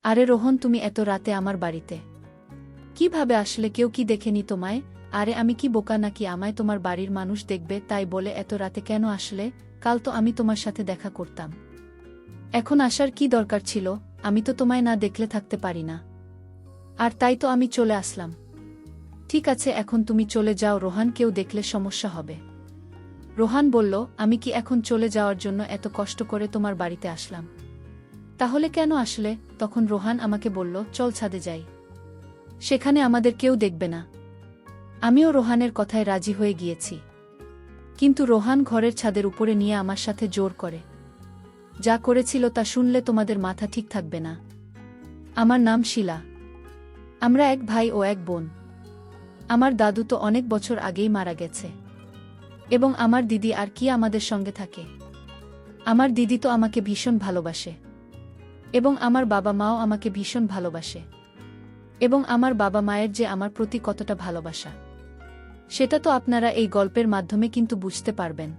আরে রোহন, তুমি এত রাতে আমার বাড়িতে কিভাবে আসলে? কেউ কি দেখেনি তোমায়? আরে আমি কি বোকা নাকি আমায় তোমার বাড়ির মানুষ দেখবে তাই বলে এত রাতে কেন আসলে? কাল তো আমি তোমার সাথে দেখা করতাম। এখন আসার কি দরকার ছিল? আমি তো তোমায় না দেখলে থাকতে পারি না। আর তাই তো আমি চলে আসলাম। ঠিক আছে, এখন তুমি চলে যাও রোহান, কেউ দেখলে সমস্যা হবে। রোহান বলল, আমি কি এখন চলে যাওয়ার জন্য এত কষ্ট করে তোমার বাড়িতে আসলাম? তাহলে কেন আসলে? তখন রোহান আমাকে বলল, চল ছাদে যাই, সেখানে আমাদের কেউ দেখবে না। আমিও রোহানের কথায় রাজি হয়ে গিয়েছি। কিন্তু রোহান ঘরের ছাদের উপরে নিয়ে আমার সাথে জোর করে। যা করেছিল তা শুনলে তোমাদের মাথা ঠিক থাকবে না। আমার নাম শিলা। আমরা এক ভাই ও এক বোন। আমার দাদু তো অনেক বছর আগেই মারা গেছে। এবং আমার দিদি আর কি আমাদের সঙ্গে থাকে? আমার দিদি তো আমাকে ভীষণ ভালোবাসে। এবং আমার বাবা মাও আমাকে ভীষণ ভালোবাসে। এবং আমার বাবা মায়ের যে আমার প্রতি কতটা ভালোবাসা, সেটা তো আপনারা এই গল্পের মাধ্যমে কিন্তু বুঝতে পারবেন।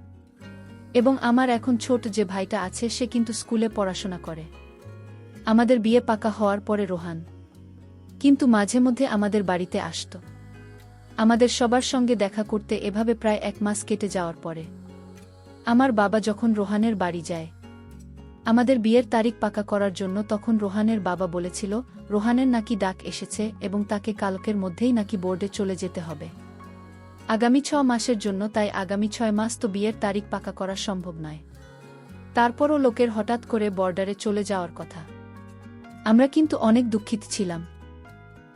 এবং আমার এখন ছোট যে ভাইটা আছে সে কিন্তু স্কুলে পড়াশোনা করে। আমাদের বিয়ে পাকা হওয়ার পরে রোহান কিন্তু মাঝে মধ্যে আমাদের বাড়িতে আসত, আমাদের সবার সঙ্গে দেখা করতে। এভাবে প্রায় 1 মাস কেটে যাওয়ার পরে আমার বাবা যখন রোহানের বাড়ি যায় আমাদের বিয়ের তারিখ পাকা করার জন্য, তখন রোহানের বাবা বলেছিল রোহানের নাকি ডাক এসেছে এবং তাকে কালকের মধ্যেই নাকি বোর্ডে চলে যেতে হবে আগামী 6 মাসের জন্য। তাই আগামী 6 মাস তো বিয়ের তারিখ পাকা করা সম্ভব নয়। তারপরও লোকের হঠাৎ করে বর্ডারে চলে যাওয়ার কথা। আমরা কিন্তু অনেক দুঃখিত ছিলাম।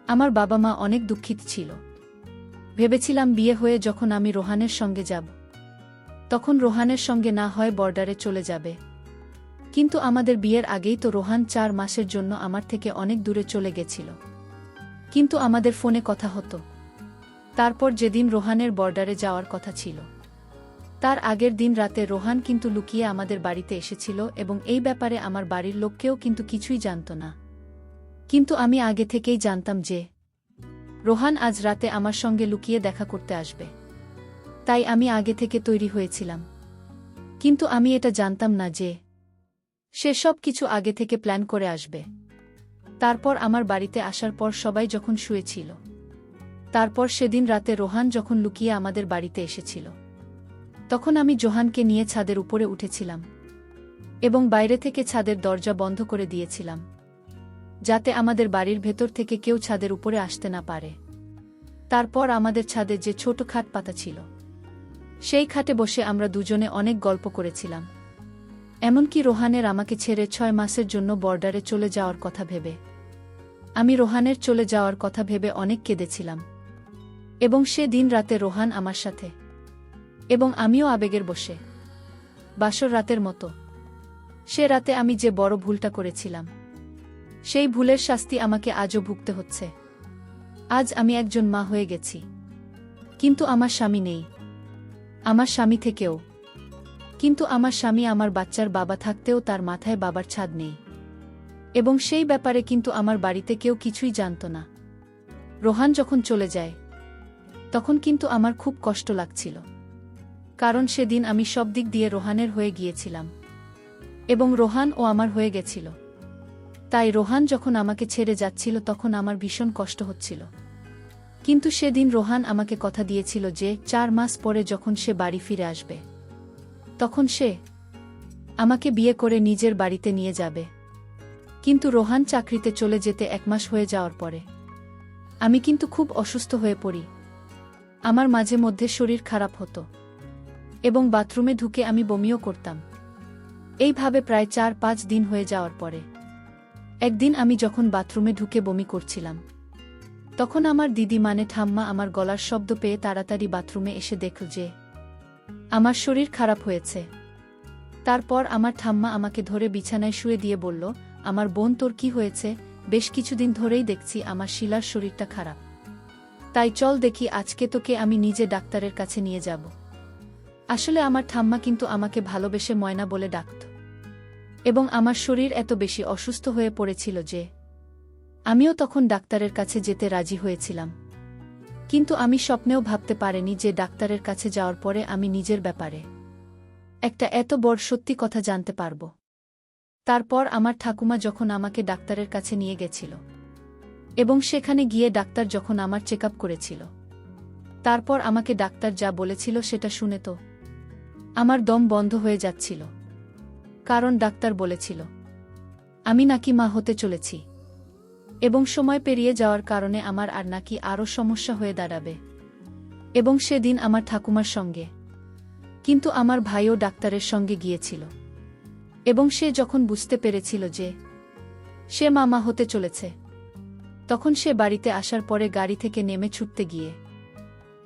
আমার বাবা মা অনেক দুঃখিত ছিল। ভেবেছিলাম বিয়ে হয়ে যখন আমি রোহানের সঙ্গে যাব তখন রোহানের সঙ্গে না হয় বর্ডারে চলে যাবে। কিন্তু আমাদের বিয়ের আগেই তো রোহান 4 মাসের জন্য আমার থেকে অনেক দূরে চলে গেছিল। কিন্তু আমাদের ফোনে কথা হতো। তারপর যেদিন রোহানের বর্ডারে যাওয়ার কথা ছিল তার আগের দিন রাতে রোহান কিন্তু লুকিয়ে আমাদের বাড়িতে এসেছিল এবং এই ব্যাপারে আমার বাড়ির লোককেও কিন্তু কিছুই জানত না। কিন্তু আমি আগে থেকেই জানতাম যে রোহান আজ রাতে আমার সঙ্গে লুকিয়ে দেখা করতে আসবে। তাই আমি আগে থেকে তৈরি হয়েছিলাম। কিন্তু আমি এটা জানতাম না যে সে সব কিছু আগে থেকে প্ল্যান করে আসবে। তারপর আমার বাড়িতে আসার পর সবাই যখন শুয়েছিল, তারপর সেদিন রাতে রোহান যখন লুকিয়ে আমাদের বাড়িতে এসেছিল, তখন আমি জোহানকে নিয়ে ছাদের উপরে উঠেছিলাম এবং বাইরে থেকে ছাদের দরজা বন্ধ করে দিয়েছিলাম, যাতে আমাদের বাড়ির ভেতর থেকে কেউ ছাদের উপরে আসতে না পারে। তারপর আমাদের ছাদে যে ছোট খাট পাতা ছিল, সেই খাটে বসে আমরা দুজনে অনেক গল্প করেছিলাম। এমনকি রোহানের আমাকে ছেড়ে 6 মাসের জন্য বর্ডারে চলে যাওয়ার কথা ভেবে, আমি রোহানের চলে যাওয়ার কথা ভেবে অনেক কেঁদেছিলাম। এবং সে দিন রাতে রোহান আমার সাথে এবং আমিও আবেগের বসে বাসর রাতের মতো। সে রাতে আমি যে বড় ভুলটা করেছিলাম, সেই ভুলের শাস্তি আমাকে আজও ভুগতে হচ্ছে। আজ আমি একজন মা হয়ে গেছি, কিন্তু আমার স্বামী নেই। আমার স্বামী থেকেও কিন্তু আমার স্বামী আমার বাচ্চার বাবা থাকতেও তার মাথায় বাবার ছাদ নেই। এবং সেই ব্যাপারে কিন্তু আমার বাড়িতে কেউ কিছুই জানত না। রোহান যখন চলে যায় তখন কিন্তু আমার খুব কষ্ট লাগছিল, কারণ সেদিন আমি সব দিক দিয়ে রোহানের হয়ে গিয়েছিলাম এবং রোহান ও আমার হয়ে গেছিল। তাই রোহান যখন আমাকে ছেড়ে যাচ্ছিল তখন আমার ভীষণ কষ্ট হচ্ছিল। কিন্তু সেদিন রোহান আমাকে কথা দিয়েছিল যে 4 মাস পরে যখন সে বাড়ি ফিরে আসবে তখন সে আমাকে বিয়ে করে নিজের বাড়িতে নিয়ে যাবে। কিন্তু রোহান চাকরিতে চলে যেতে 1 মাস হয়ে যাওয়ার পরে আমি কিন্তু খুব অসুস্থ হয়ে পড়ি। আমার মাঝে মধ্যে শরীর খারাপ হতো এবং বাথরুমে ঢুকে আমি বমিও করতাম। এইভাবে প্রায় 4-5 দিন হয়ে যাওয়ার পরে একদিন আমি যখন বাথরুমে ঢুকে বমি করছিলাম, তখন আমার দিদি মানে ঠাম্মা আমার গলার শব্দ পেয়ে তাড়াতাড়ি বাথরুমে এসে দেখল যে আমার শরীর খারাপ হয়েছে। তারপর আমার ঠাম্মা আমাকে ধরে বিছানায় শুয়ে দিয়ে বলল, আমার বোন, তোর কি হয়েছে? বেশ কিছুদিন ধরেই দেখছি আমার শিলার শরীরটা খারাপ। তাই চল দেখি, আজকে তোকে আমি নিজে ডাক্তারের কাছে নিয়ে যাব। আসলে আমার ঠাম্মা কিন্তু আমাকে ভালোবেসে ময়না বলে ডাকত এবং আমার শরীর এত বেশি অসুস্থ হয়ে পড়েছিল যে আমিও তখন ডাক্তারের কাছে যেতে রাজি হয়েছিলাম। কিন্তু আমি স্বপ্নেও ভাবতে পারিনি যে ডাক্তারের কাছে যাওয়ার পরে আমি নিজের ব্যাপারে একটা এত বড় সত্যি কথা জানতে পারব। তারপর আমার ঠাকুমা যখন আমাকে ডাক্তারের কাছে নিয়ে গেছিল এবং সেখানে গিয়ে ডাক্তার যখন আমার চেকআপ করেছিল, তারপর আমাকে ডাক্তার যা বলেছিল সেটা শুনে তো আমার দম বন্ধ হয়ে যাচ্ছিল। কারণ ডাক্তার বলেছিল আমি নাকি মা হতে চলেছি এবং সময় পেরিয়ে যাওয়ার কারণে আমার আর নাকি আরও সমস্যা হয়ে দাঁড়াবে। এবং সেদিন আমার ঠাকুমার সঙ্গে কিন্তু আমার ভাইও ডাক্তারের সঙ্গে গিয়েছিল এবং সে যখন বুঝতে পেরেছিল যে সে মা হতে চলেছে, তখন সে বাড়িতে আসার পরে গাড়ি থেকে নেমে ছুটতে গিয়ে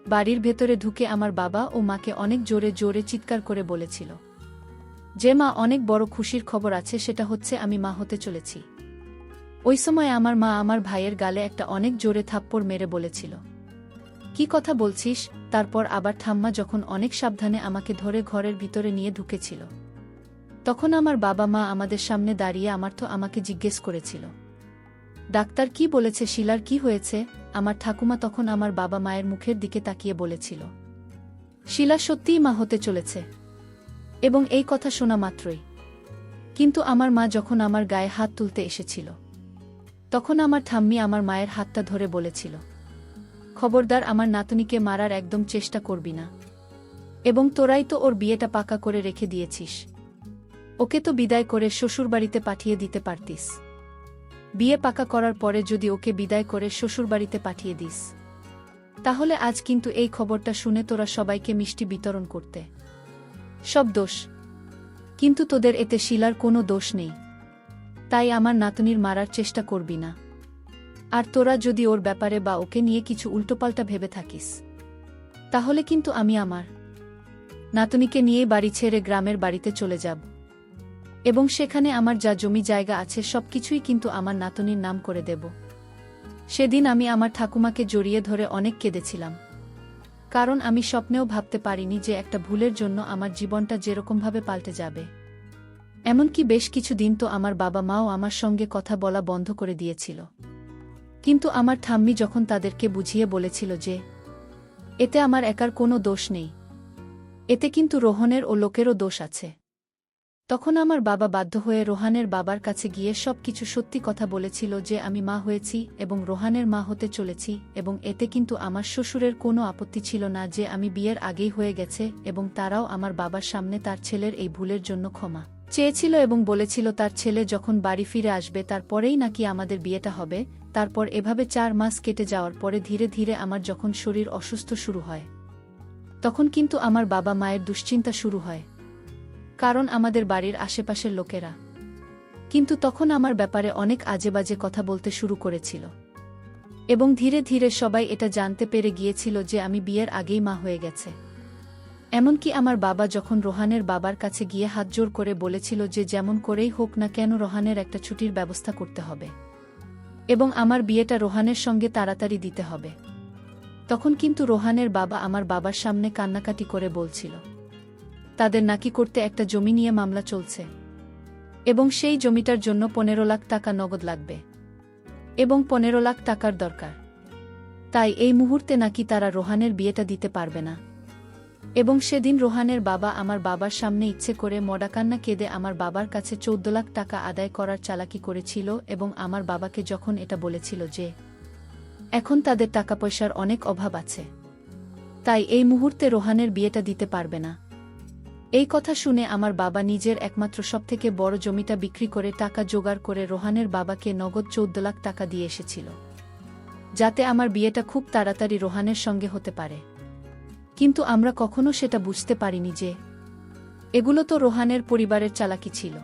বাড়ির ভেতরে ঢুকে আমার বাবা ও মাকে অনেক জোরে জোরে চিৎকার করে বলেছিল যে মা, অনেক বড় খুশির খবর আছে, সেটা হচ্ছে আমি মা হতে চলেছি। ওই সময় আমার মা আমার ভাইয়ের গালে একটা অনেক জোরে থাপ্পড় মেরে বলেছিল, কি কথা বলছিস? তারপর আবার ঠাম্মা যখন অনেক সাবধানে আমাকে ধরে ঘরের ভিতরে নিয়ে ঢুকেছিল, তখন আমার বাবা মা আমাদের সামনে দাঁড়িয়ে আমাকে জিজ্ঞেস করেছিল, ডাক্তার কি বলেছে? শিলার কি হয়েছে? আমার ঠাকুমা তখন আমার বাবা মায়ের মুখের দিকে তাকিয়ে বলেছিল, শিলা সত্যিই মা হতে চলেছে। এবং এই কথা শোনা মাত্রই কিন্তু আমার মা যখন আমার গায়ে হাত তুলতে এসেছিল, তখন আমার ঠাম্মি আমার মায়ের হাতটা ধরে বলেছিল, খবরদার আমার নাতনিকে মারার একদম চেষ্টা করবি না, এবং তোরাই তো ওর বিয়েটা পাকা করে রেখে দিয়েছিস। ওকে তো বিদায় করে শ্বশুরবাড়িতে পাঠিয়ে দিতে পারতিস। বিয়ে পাকা করার পরে যদি ওকে বিদায় করে শ্বশুরবাড়িতে পাঠিয়ে দিস, তাহলে আজ কিন্তু এই খবরটা শুনে তোরা সবাইকে মিষ্টি বিতরণ করতে। সব দোষ কিন্তু তোদের, এতে শিলার কোনো দোষ নেই। তাই আমার নাতনির মারার চেষ্টা করবি না। আর তোরা যদি ওর ব্যাপারে বা ওকে নিয়ে কিছু উল্টোপাল্টা ভেবে থাকিস, তাহলে কিন্তু আমি আমার নাতনিকে নিয়ে বাড়ি ছেড়ে গ্রামের বাড়িতে চলে যাব এবং সেখানে আমার যা জমি জায়গা আছে সবকিছুই কিন্তু আমার নাতনির নাম করে দেব। সেদিন আমি আমার ঠাকুমাকে জড়িয়ে ধরে অনেক কেঁদেছিলাম, কারণ আমি স্বপ্নেও ভাবতে পারিনি যে একটা ভুলের জন্য আমার জীবনটা যেরকমভাবে পাল্টে যাবে। এমনকি বেশ কিছু দিন তো আমার বাবা মাও আমার সঙ্গে কথা বলা বন্ধ করে দিয়েছিল। কিন্তু আমার ঠাম্মি যখন তাদেরকে বুঝিয়ে বলেছিল যে এতে আমার একার কোনো দোষ নেই, এতে কিন্তু রোহনের ও লোকেরও দোষ আছে, তখন আমার বাবা বাধ্য হয়ে রোহানের বাবার কাছে গিয়ে সবকিছু সত্যি কথা বলেছিল যে আমি মা হয়েছি এবং রোহানের মা হতে চলেছি। এবং এতে কিন্তু আমার শ্বশুরের কোনো আপত্তি ছিল না যে আমি বিয়ের আগেই হয়ে গেছে, এবং তারাও আমার বাবার সামনে তার ছেলের এই ভুলের জন্য ক্ষমা চেয়েছিল এবং বলেছিল তার ছেলে যখন বাড়ি ফিরে আসবে তারপরেই নাকি আমাদের বিয়েটা হবে। তারপর এভাবে 4 মাস কেটে যাওয়ার পরে ধীরে ধীরে আমার যখন শরীর অসুস্থ শুরু হয়, তখন কিন্তু আমার বাবা মায়ের দুশ্চিন্তা শুরু হয়, কারণ আমাদের বাড়ির আশেপাশের লোকেরা কিন্তু তখন আমার ব্যাপারে অনেক আজেবাজে কথা বলতে শুরু করেছিল এবং ধীরে ধীরে সবাই এটা জানতে পেরে গিয়েছিল যে আমি বিয়ের আগেই মা হয়ে গেছে। এমনকি আমার বাবা যখন রোহানের বাবার কাছে গিয়ে হাতজোড় করে বলেছিল যে যেমন করেই হোক না কেন রোহানের একটা ছুটির ব্যবস্থা করতে হবে এবং আমার বিয়েটা রোহানের সঙ্গে তাড়াতাড়ি দিতে হবে, তখন কিন্তু রোহানের বাবা আমার বাবার সামনে কান্নাকাটি করে বলছিল তাদের নাকি করতে একটা জমি নিয়ে মামলা চলছে এবং সেই জমিটার জন্য 15 লাখ টাকা নগদ লাগবে এবং 15 লাখ টাকার দরকার। তাই এই মুহূর্তে নাকি তারা রোহানের বিয়েটা দিতে পারবে না। এবং সেদিন রোহানের বাবা আমার বাবার সামনে ইচ্ছে করে মডাকান্না কেঁদে আমার বাবার কাছে 14 লাখ টাকা আদায় করার চালাকি করেছিল এবং আমার বাবাকে যখন এটা বলেছিল যে এখন তাদের টাকা পয়সার অনেক অভাব আছে, তাই এই মুহূর্তে রোহানের বিয়েটা দিতে পারবে না। এই কথা শুনে আমার বাবা নিজের একমাত্র সবথেকে বড় জমিটা বিক্রি করে টাকা জোগাড় করে রোহানের বাবাকে নগদ 14 লাখ টাকা দিয়ে এসেছিল, যাতে আমার বিয়েটা খুব তাড়াতাড়ি রোহানের সঙ্গে হতে পারে। কিন্তু আমরা কখনো সেটা বুঝতে পারিনি যে এগুলো তো রোহানের পরিবারের চালাকি ছিল,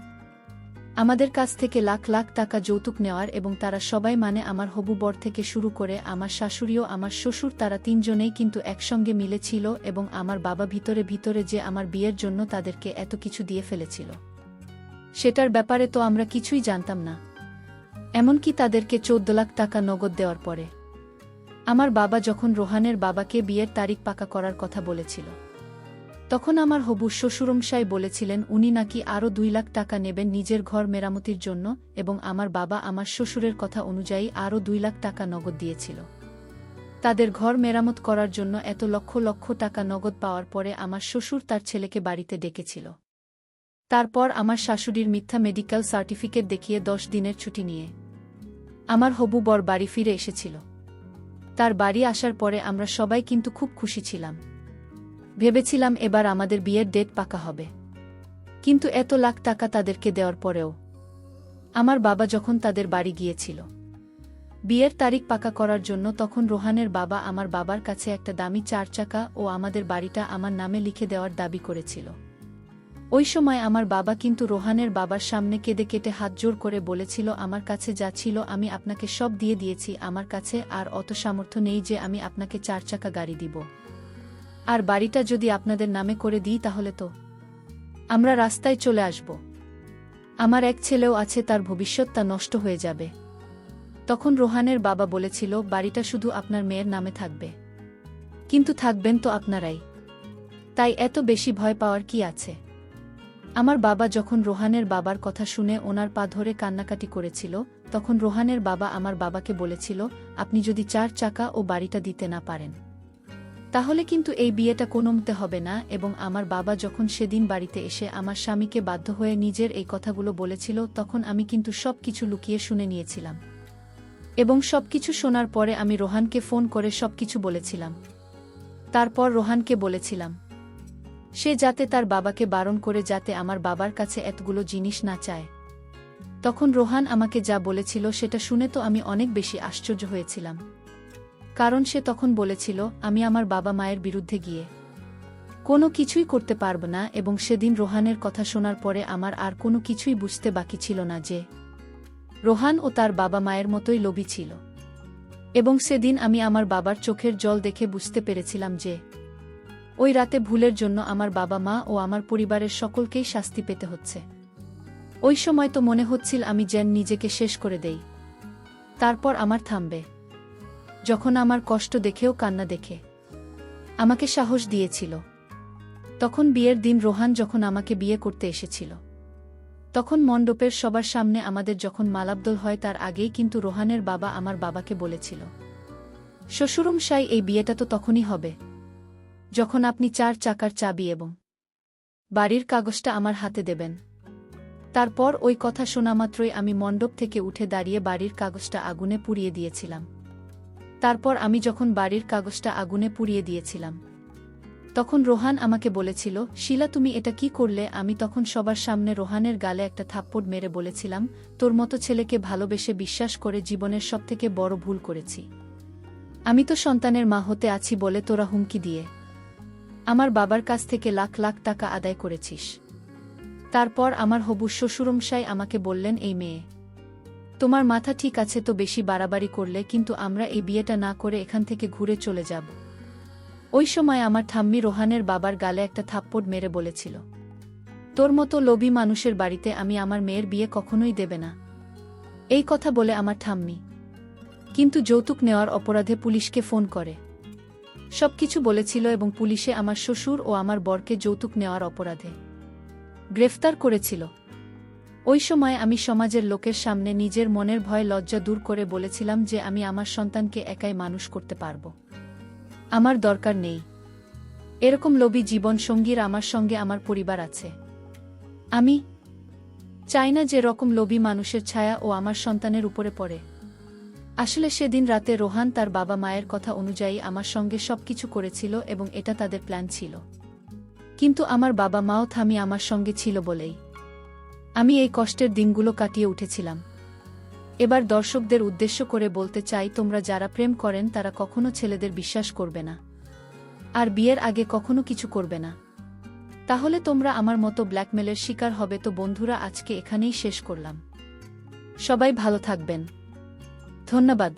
আমাদের কাছ থেকে লাখ লাখ টাকা যৌতুক নেওয়ার, এবং তারা সবাই মানে আমার হবু বর থেকে শুরু করে আমার শাশুড়িও আমার শ্বশুর, তারা 3 জনেই কিন্তু একসঙ্গে মিলেছিল এবং আমার বাবা ভিতরে ভিতরে যে আমার বিয়ের জন্য তাদেরকে এত কিছু দিয়ে ফেলেছিল সেটার ব্যাপারে তো আমরা কিছুই জানতাম না। এমনকি তাদেরকে 14 লাখ টাকা নগদ দেওয়ার পরে আমার বাবা যখন রোহানের বাবাকে বিয়ের তারিখ পাকা করার কথা বলেছিল, তখন আমার হবু শ্বশুরমশাই বলেছিলেন উনি নাকি আরও 2 লাখ টাকা নেবেন নিজের ঘর মেরামতির জন্য, এবং আমার বাবা আমার শ্বশুরের কথা অনুযায়ী আরও 2 লাখ টাকা নগদ দিয়েছিল তাদের ঘর মেরামত করার জন্য। এত লক্ষ লক্ষ টাকা নগদ পাওয়ার পরে আমার শ্বশুর তার ছেলেকে বাড়িতে ডেকেছিল তারপর আমার শাশুড়ির মিথ্যা মেডিকেল সার্টিফিকেট দেখিয়ে 10 দিনের ছুটি নিয়ে আমার হবু বর বাড়ি ফিরে এসেছিল। তার বাড়ি আসার পরে আমরা সবাই কিন্তু খুব খুশি ছিলাম। ভেবেছিলাম এবার আমাদের বিয়ের ডেট পাকা হবে। কিন্তু এত লাখ টাকা তাদেরকে দেওয়ার পরেও আমার বাবা যখন তাদের বাড়ি গিয়েছিল বিয়ের তারিখ পাকা করার জন্য, তখন রোহানের বাবা আমার বাবার কাছে একটা দামি 4 চাকা ও আমাদের বাড়িটা আমার নামে লিখে দেওয়ার দাবি করেছিল। ওই সময় আমার বাবা কিন্তু রোহানের বাবার সামনে কেঁদে কেটে হাত জোর করে বলেছিল, আমার কাছে যা ছিল আমি আপনাকে সব দিয়ে দিয়েছি, আমার কাছে আর অত সামর্থ্য নেই যে আমি আপনাকে 4 চাকা গাড়ি দিব। আর বাড়িটা যদি আপনাদের নামে করে দিই তাহলে তো আমরা রাস্তায় চলে আসব। আমার এক ছেলেও আছে, তার ভবিষ্যৎটা নষ্ট হয়ে যাবে। তখন রোহানের বাবা বলেছিল, বাড়িটা শুধু আপনার মেয়ের নামে থাকবে, কিন্তু থাকবেন তো আপনারাই, তাই এত বেশি ভয় পাওয়ার কি আছে। আমার বাবা যখন রোহানের বাবার কথা শুনে ওনার পা ধরে কান্নাকাটি করেছিল, তখন রোহানের বাবা আমার বাবাকে বলেছিল, আপনি যদি 4 চাকা ও বাড়িটা দিতে না পারেন তাহলে কিন্তু এই বিয়েটা কোনোমতে হবে না। এবং আমার বাবা যখন সেদিন বাড়িতে এসে আমার স্বামীকে বাধ্য হয়ে নিজের এই কথাগুলো বলেছিল, তখন আমি কিন্তু সব কিছু লুকিয়ে শুনে নিয়েছিলাম। এবং সবকিছু শোনার পরে আমি রোহানকে ফোন করে সবকিছু বলেছিলাম। তারপর রোহানকে বলেছিলাম সে যাতে তার বাবাকে বারণ করে যাতে আমার বাবার কাছে এতগুলো জিনিস না চায়। তখন রোহান আমাকে যা বলেছিল সেটা শুনে তো আমি অনেক বেশি আশ্চর্য হয়েছিলাম। কারণ সে তখন বলেছিল, আমি আমার বাবা মায়ের বিরুদ্ধে গিয়ে কোনো কিছুই করতে পারব না। এবং সেদিন রোহানের কথা শোনার পরে আমার আর কোনো কিছুই বুঝতে বাকি ছিল না যে রোহান ও তার বাবা মায়ের মতোই লোভী ছিল। এবং সেদিন আমি আমার বাবার চোখের জল দেখে বুঝতে পেরেছিলাম যে ওই রাতে ভুলের জন্য আমার বাবা মা ও আমার পরিবারের সকলকেই শাস্তি পেতে হচ্ছে। ওই সময় তো মনে হচ্ছিল আমি যেন নিজেকে শেষ করে দেই, তারপর আমার থামবে। যখন আমার কষ্ট দেখেও কান্না দেখে আমাকে সাহস দিয়েছিল। তখন বিয়ের দিন রোহান যখন আমাকে বিয়ে করতে এসেছিল, তখন মণ্ডপের সবার সামনে আমাদের যখন মালাবদল হয় তার আগেই কিন্তু রোহানের বাবা আমার বাবাকে বলেছিল, শ্বশুরমশাই এই বিয়েটা তো তখনই হবে যখন আপনি 4 চাকার চাবি এবং বাড়ির কাগজটা আমার হাতে দেবেন। তারপর ওই কথা শোনা মাত্রই আমি মণ্ডপ থেকে উঠে দাঁড়িয়ে বাড়ির কাগজটা আগুনে পুড়িয়ে দিয়েছিলাম। তারপর আমি যখন বাড়ির কাগজটা আগুনে পুড়িয়ে দিয়েছিলাম, তখন রোহান আমাকে বলেছিল, শিলা তুমি এটা কি করলে? আমি তখন সবার সামনে রোহানের গালে একটা থাপ্পড় মেরে বলেছিলাম, তোর মতো ছেলেকে ভালোবেসে বিশ্বাস করে জীবনের সবথেকে বড় ভুল করেছি। আমি তো সন্তানের মা হতে আছি বলে তোরা হুমকি দিয়ে আমার বাবার কাছ থেকে লাখ লাখ টাকা আদায় করেছিস। তারপর আমার হবু শ্বশুরমশাই আমাকে বললেন, এই মেয়ে, তোমার মাথা ঠিক আছে তো বেশি বাড়াবাড়ি করলে কিন্তু আমরা এই বিয়েটা না করে এখান থেকে ঘুরে চলে যাব। ওই সময় আমার ঠাম্মি রোহানের বাবার গালে একটা থাপ্পড় মেরে বলেছিল, তোর মতো লোভী মানুষের বাড়িতে আমি আমার মেয়ের বিয়ে কখনোই দেবে না। এই কথা বলে আমার ঠাম্মি কিন্তু যৌতুক নেওয়ার অপরাধে পুলিশকে ফোন করে সবকিছু বলেছিল এবং পুলিশে আমার শ্বশুর ও আমার বরকে যৌতুক নেওয়ার অপরাধে গ্রেফতার করেছিল। ওই সময় আমি সমাজের লোকের সামনে নিজের মনের ভয় লজ্জা দূর করে বলেছিলাম যে আমি আমার সন্তানকে একাই মানুষ করতে পারব, আমার দরকার নেই এরকম লোভী জীবন সঙ্গীর, আমার সঙ্গে আমার পরিবার আছে। আমি চাই না যে রকম লোভী মানুষের ছায়া ও আমার সন্তানের উপরে পড়ে। আসলে সেদিন রাতে রোহান তার বাবা মায়ের কথা অনুযায়ী আমার সঙ্গে সবকিছু করেছিল এবং এটা তাদের প্ল্যান ছিল। কিন্তু আমার বাবা মাও থামি আমার সঙ্গে ছিল বলেই আমি এই কষ্টের দিনগুলো কাটিয়ে উঠেছিলাম। এবার দর্শকদের উদ্দেশ্য করে বলতে চাই, তোমরা যারা প্রেম করেন তারা কখনো ছেলেদের বিশ্বাস করবে না আর বিয়ের আগে কখনো কিছু করবে না, তাহলে তোমরা আমার মতো ব্ল্যাকমেলের শিকার হবে। তো বন্ধুরা, আজকে এখানেই শেষ করলাম। সবাই ভালো থাকবেন। ধন্যবাদ।